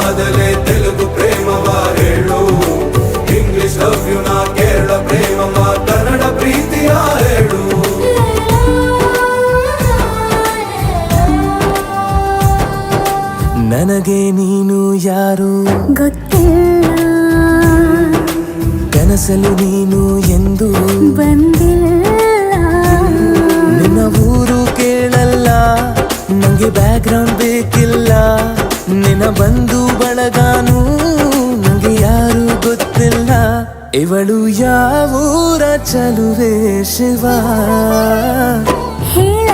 ಆದಲೆ ತೆಲುಗು ಪ್ರೇಮವ ಹೇಳು, English love you ನಾ ಕೇರಳ ಪ್ರೇಮವ ಕನ್ನಡ ಪ್ರೀತಿಯ ಹೇಳು. ನನಗೆ ನೀನು ಯಾರು ಗೊತ್ತಿಲ್ಲ, ಕನಸಲು ನೀನು ಎಂದು ಬಂದಿಲ್ಲ. ನಿನ್ನ ಊರು ಕೇಳಲ್ಲ, ನಂಗೆ ಬ್ಯಾಕ್ ಗ್ರೌಂಡ್ ಬೇಕಿಲ್ಲ. ನಿನ್ನ ಬಂಧು ಬಳಗಾನು ನಂಗೆ ಯಾರು ಗೊತ್ತಿಲ್ಲ. ಇವಳು ಯಾವೂರ ಚಲುವೆ ಶಿವ ಹೇಳ